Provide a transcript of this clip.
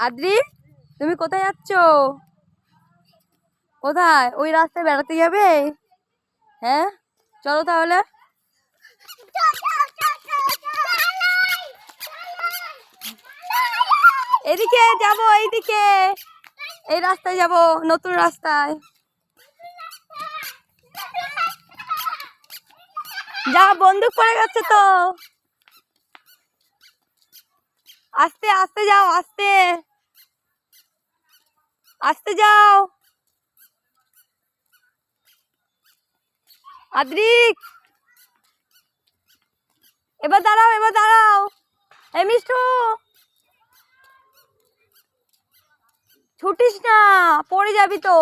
আদ্রি, তুমি কোথায় যাচ্ছ? কোথায়? ওই রাস্তায় বেড়াতে যাবে? হ্যাঁ, চলো তাহলে। এদিকে যাব, এইদিকে, এই রাস্তায় যাব, নতুন রাস্তায়। যা, বন্দুক পড়ে গেছে তো। আস্তে আস্তে যাও, আস্তে আস্তে যাও। আদ্রিক, এবার দাঁড়াও, এবার দাঁড়াও। এই মিষ্টু, ছুটিস না, পড়ে যাবি তো।